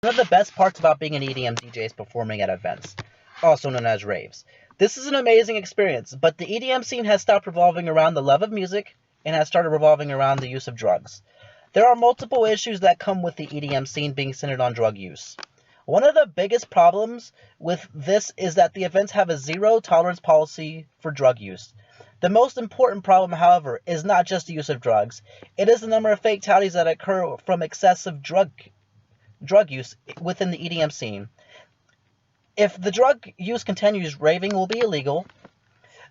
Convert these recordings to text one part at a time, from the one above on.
One of the best parts about being an EDM DJ is performing at events, also known as raves. This is an amazing experience, but the EDM scene has stopped revolving around the love of music and has started revolving around the use of drugs. There are multiple issues that come with the EDM scene being centered on drug use. One of the biggest problems with this is that the events have a zero tolerance policy for drug use. The most important problem, however, is not just the use of drugs. It is the number of fatalities that occur from excessive drug use within the EDM scene. If the drug use continues, raving will be illegal.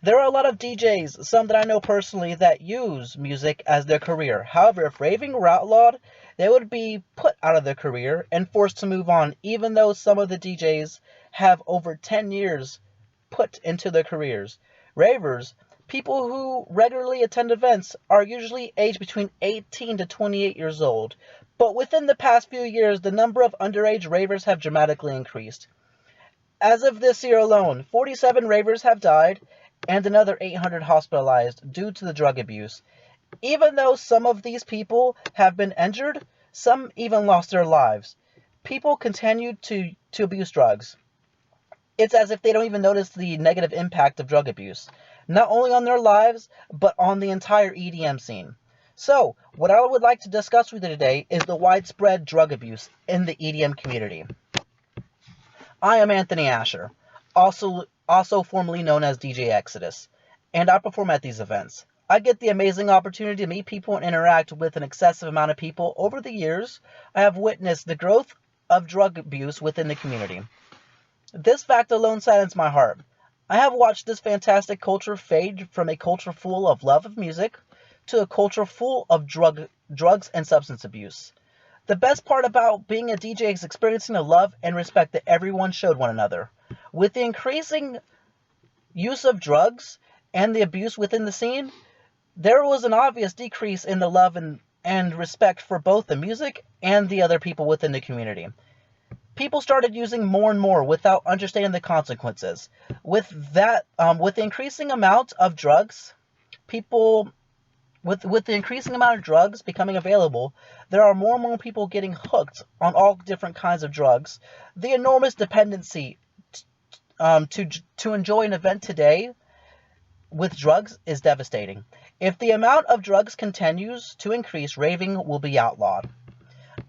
There are a lot of DJs, some that I know personally, that use music as their career. However, if raving were outlawed, they would be put out of their career and forced to move on, even though some of the DJs have over 10 years put into their careers. Ravers, people who regularly attend events, are usually aged between 18 to 28 years old. But within the past few years, the number of underage ravers have dramatically increased. As of this year alone, 47 ravers have died and another 800 hospitalized due to the drug abuse. Even though some of these people have been injured, some even lost their lives. People continue to abuse drugs. It's as if they don't even notice the negative impact of drug abuse, not only on their lives, but on the entire EDM scene. So, what I would like to discuss with you today is the widespread drug abuse in the EDM community. I am Anthony Asher, also formerly known as DJ Exodus, and I perform at these events. I get the amazing opportunity to meet people and interact with an excessive amount of people. Over the years, I have witnessed the growth of drug abuse within the community. This fact alone saddens my heart. I have watched this fantastic culture fade from a culture full of love of music to a culture full of drugs and substance abuse. The best part about being a DJ is experiencing the love and respect that everyone showed one another. With the increasing use of drugs and the abuse within the scene, there was an obvious decrease in the love and respect for both the music and the other people within the community. People started using more and more without understanding the consequences. With the increasing amount of drugs, with the increasing amount of drugs becoming available, there are more and more people getting hooked on all different kinds of drugs. The enormous dependency to enjoy an event today with drugs is devastating. If the amount of drugs continues to increase, raving will be outlawed.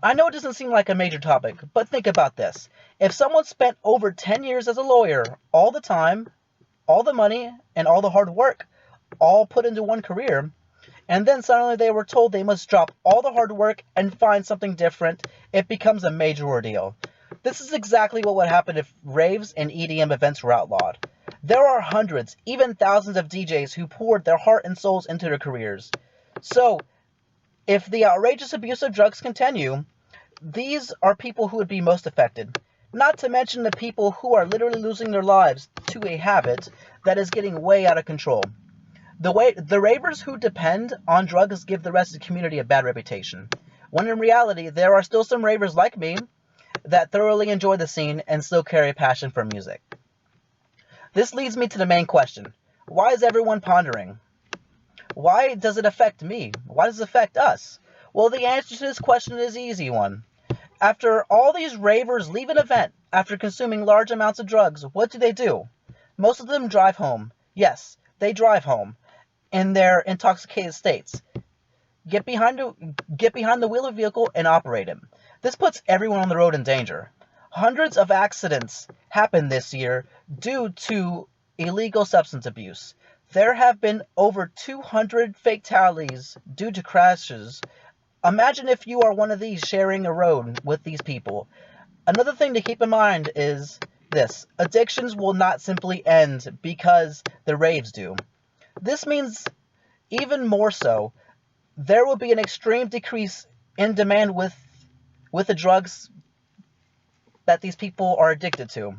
I know it doesn't seem like a major topic, but think about this. If someone spent over 10 years as a lawyer, all the time, all the money, and all the hard work, all put into one career, and then suddenly they were told they must drop all the hard work and find something different, it becomes a major ordeal. This is exactly what would happen if raves and EDM events were outlawed. There are hundreds, even thousands of DJs who poured their heart and souls into their careers. So, if the outrageous abuse of drugs continue, these are people who would be most affected. Not to mention the people who are literally losing their lives to a habit that is getting way out of control. The ravers who depend on drugs give the rest of the community a bad reputation, when in reality there are still some ravers like me that thoroughly enjoy the scene and still carry a passion for music. This leads me to the main question. Why is everyone pondering? Why does it affect me? Why does it affect us? Well, the answer to this question is an easy one. After all these ravers leave an event after consuming large amounts of drugs, what do? Most of them drive home. Yes, they drive home in their intoxicated states. Get behind the wheel of a vehicle and operate it. This puts everyone on the road in danger. Hundreds of accidents happened this year due to illegal substance abuse. There have been over 200 fatalities due to crashes. Imagine if you are one of these sharing a road with these people. Another thing to keep in mind is this. Addictions will not simply end because the raves do. This means, even more so, there will be an extreme decrease in demand with the drugs that these people are addicted to.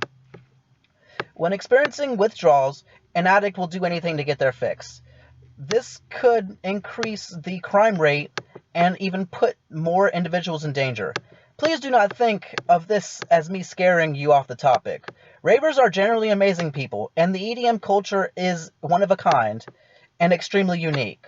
When experiencing withdrawals, an addict will do anything to get their fix. This could increase the crime rate and even put more individuals in danger. Please do not think of this as me scaring you off the topic. Ravers are generally amazing people, and the EDM culture is one of a kind and extremely unique.